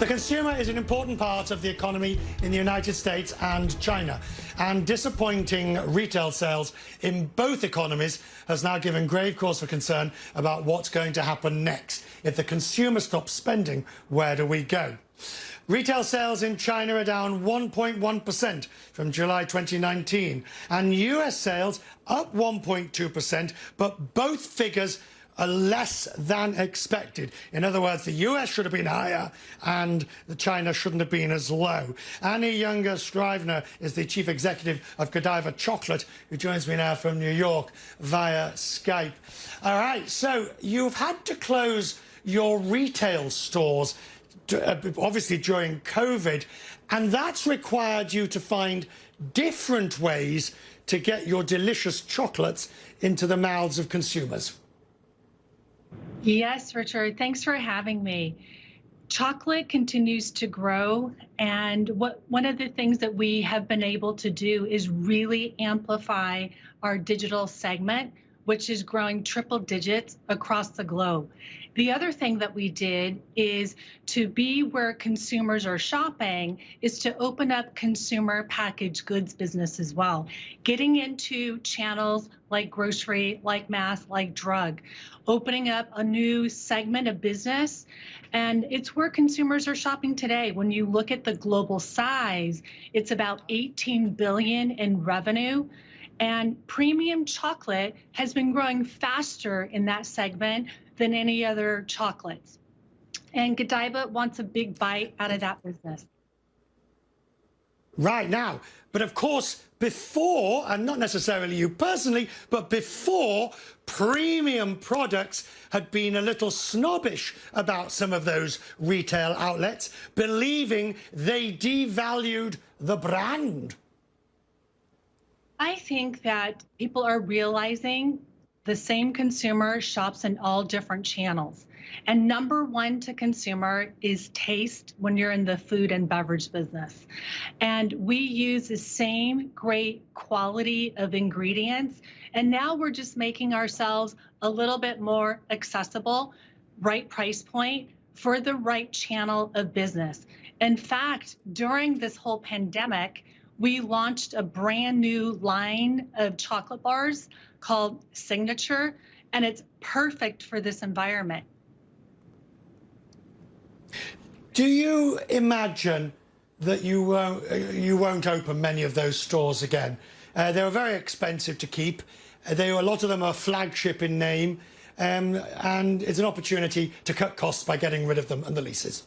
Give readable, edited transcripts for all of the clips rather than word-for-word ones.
The consumer is an important part of the economy in the United States and China, and disappointing retail sales in both economies has now given grave cause for concern about what's going to happen next. If the consumer stops spending, where do we go? Retail sales in China are down 1.1% from July 2019, and US sales up 1.2%, but both figures are less than expected. In other words, the US should have been higher and China shouldn't have been as low. Annie Young-Scrivner is the chief executive of Godiva Chocolate, who joins me now from New York via Skype. All right, so you've had to close your retail stores, obviously during COVID, and that's required you to find different ways to get your delicious chocolates into the mouths of consumers. Yes, Richard, thanks for having me. Chocolate continues to grow, and one of the things that we have been able to do is really amplify our digital segment, which is growing triple digits across the globe. The other thing that we did is to be where consumers are shopping is to open up consumer packaged goods business as well, getting into channels like grocery, like mass, like drug, opening up a new segment of business. And it's where consumers are shopping today. When you look at the global size, it's about 18 billion in revenue. And premium chocolate has been growing faster in that segment than any other chocolates. And Godiva wants a big bite out of that business. Right now, but of course, before, and not necessarily you personally, but before, premium products had been a little snobbish about some of those retail outlets, believing they devalued the brand. I think that people are realizing the same consumer shops in all different channels. And number one to consumer is taste when you're in the food and beverage business. And we use the same great quality of ingredients. And now we're just making ourselves a little bit more accessible, right price point for the right channel of business. In fact, during this whole pandemic, we launched a brand new line of chocolate bars called Signature, and it's perfect for this environment. Do you imagine that you won't open many of those stores again? They were very expensive to keep. A lot of them are flagship in name, and it's an opportunity to cut costs by getting rid of them and the leases.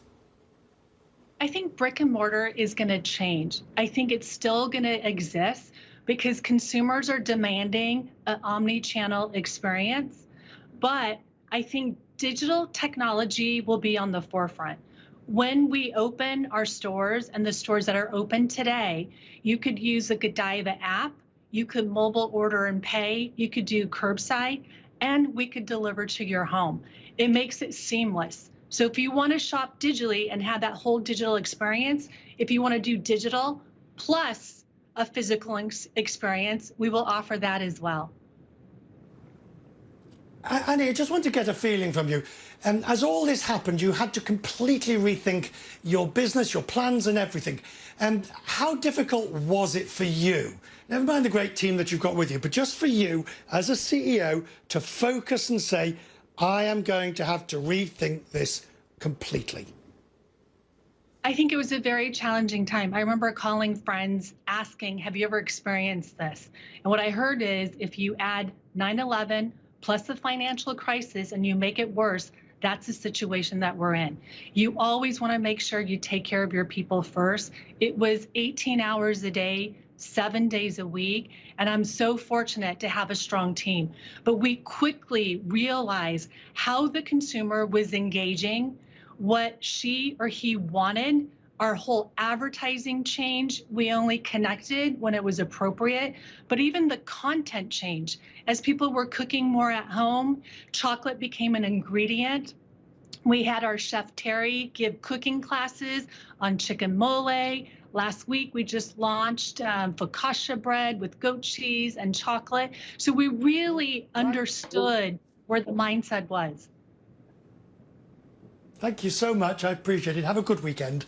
I think brick and mortar is going to change. I think it's still going to exist because consumers are demanding an omni-channel experience. But I think digital technology will be on the forefront. When we open our stores and the stores that are open today, you could use the Godiva app, you could mobile order and pay, you could do curbside, and we could deliver to your home. It makes it seamless. So if you want to shop digitally and have that whole digital experience, if you want to do digital plus a physical experience, we will offer that as well. Annie, I just want to get a feeling from you. As all this happened, you had to completely rethink your business, your plans and everything. How difficult was it for you? Never mind the great team that you've got with you, but just for you as a CEO to focus and say, I am going to have to rethink this completely. I think it was a very challenging time. I remember calling friends asking, have you ever experienced this? And what I heard is if you add 9/11 plus the financial crisis and you make it worse, that's the situation that we're in. You always want to make sure you take care of your people first. It was 18 hours a day, 7 days a week, and I'm so fortunate to have a strong team. But we quickly realized how the consumer was engaging, what she or he wanted. Our whole advertising change, we only connected when it was appropriate, but even the content change. As people were cooking more at home, chocolate became an ingredient. We had our chef Terry give cooking classes on chicken mole. Last week, we just launched focaccia bread with goat cheese and chocolate. So we really understood where the mindset was. Thank you so much. I appreciate it. Have a good weekend.